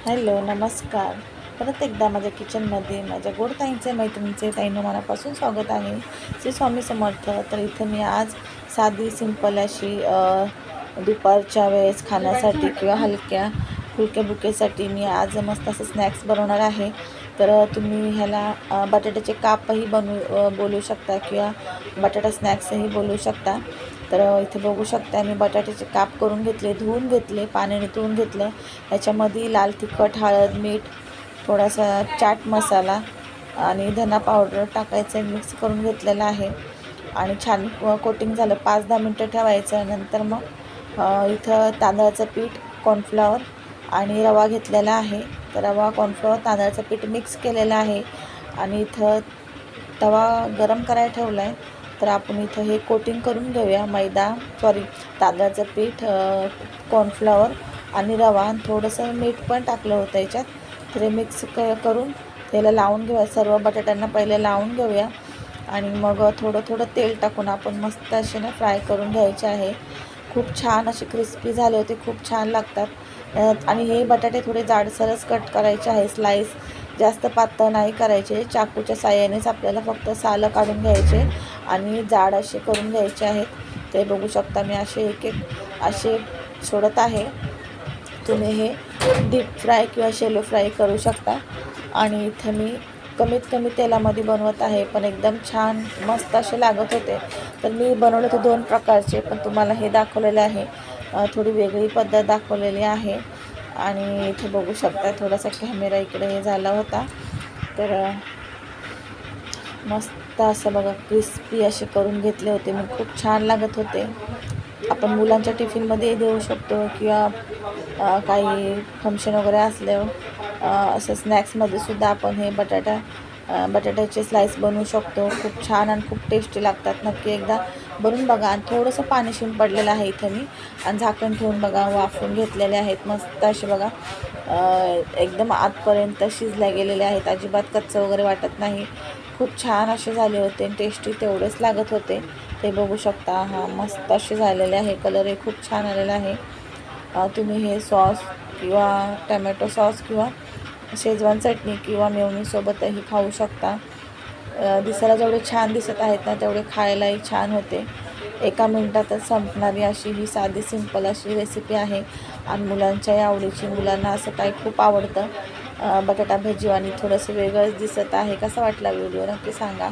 Hello, नमस्कार. परत एकदा माझ्या किचनमध्ये माझ्या गोड ताईंचे मैत्रिणींचे ताईंनो मनापासून स्वागत आहे. श्री स्वामी समर्थ. तर इथं मी आज साधी सिंपल अशी दुपारच्या वेळेस खाण्यासाठी किंवा हलक्या फुलक्या बुकेसाठी मी आज मस्त असं स्नॅक्स बनवणार आहे. तर तुम्ही ह्याला बटाट्याचे कापही बोलू शकता किंवा बटाटा स्नॅक्सही बोलू शकता. तर इथे बघू शकता मी बटाट्याचे काप करून घेतले, धुवून घेतले, पाण्याने धुवून घेतलं. याच्यामध्ये लाल तिखट, हळद, मीठ, थोडासा चाट मसाला आणि धना पावडर टाकायचं, मिक्स करून घेतलेलं आहे आणि छान कोटिंग झालं. 5-10 मिनटं ठेवायचं. नंतर मग इथं तांदळाचं पीठ, कॉर्नफ्लॉवर आणि रवा घेतलेला आहे. तर रवा, कॉर्नफ्लॉवर, तांदळाचं पीठ मिक्स केलेलं आहे आणि इथं तवा गरम करायला ठेवला आहे. तर आपण इथं हे कोटिंग करून घेऊया. तांदळाचं पीठ, कॉर्नफ्लॉवर आणि रवा आणि थोडंसं मीठ पण टाकलं होतं याच्यात. तर हे मिक्स करून त्याला लावून घेऊया. सर्व बटाट्यांना पहिले लावून घेऊया आणि मग थोडं तेल टाकून आपण मस्त असे ना फ्राय करून घ्यायचे आहे. खूप छान असे क्रिस्पी झाले होते, खूप छान लागतात. आणि हे बटाटे थोडे जाडसरच कट करायचे आहे, स्लाईस जास्त पातळ नाही करायचे. चाकूच्या साहाय्यानेच आपल्याला फक्त सालं काढून घ्यायचे आणि जाड असे करून घ्यायचे आहेत. ते बघू शकता मी असे एक असे सोडत आहे. तुम्ही हे डीप फ्राय किंवा शेलो फ्राय करू शकता. आणि इथं मी कमीत कमी तेलामध्ये बनवत आहे, पण एकदम छान मस्त असे लागत होते. तर मी बनवले होते 2 प्रकारचे, पण तुम्हाला हे दाखवलेले आहे. थोडी वेगळी पद्धत दाखवलेली आहे. आणि इथे बघू शकता थोडासा कॅमेरा इकडे हे झाला होता. तर मस्त असं बघा क्रिस्पी असे करून घेतले होते मी. खूप छान लागत होते. आपण मुलांच्या टिफिनमध्ये देऊ शकतो किंवा काही फंक्शन वगैरे असल्यावर असं स्नॅक्समध्ये सुद्धा आपण हे बटाट्याचे स्लाईस बनवू शकतो. खूप छान आणि खूप टेस्टी लागतात. नक्की एकदा बनवून बघा. आणि थोडंसं पाणी शिंपडलेलं आहे इथं मी आणि झाकण ठेवून बघा वाफवून घेतलेले आहेत. मस्त असे बघा एकदम आतपर्यंत शिजल्या गेलेले आहेत. अजिबात कच्चं वगैरे वाटत नाही. खूप छान असे झाले होते आणि टेस्टी तेवढेच लागत होते. ते बघू शकता. मस्त असे झालेले आहे. कलरही खूप छान आलेला आहे. तुम्ही हे सॉस किंवा टमॅटो सॉस किंवा शेजवान चटणी किंवा मेयोनीजसोबतही खाऊ शकता. दिसायला जेवढे छान दिसत आहेत ना तेवढे खायलाही छान होते. एका मिनटातच संपणारी अशी ही साधी सिंपल अशी रेसिपी आहे आणि मुलांच्याही आवडीची. मुलांना असं काही खूप आवडतं. बटाटा भजी आणि थोडंसं वेगळंच दिसत आहे. कसा वाटला व्हिडिओ नक्की सांगा.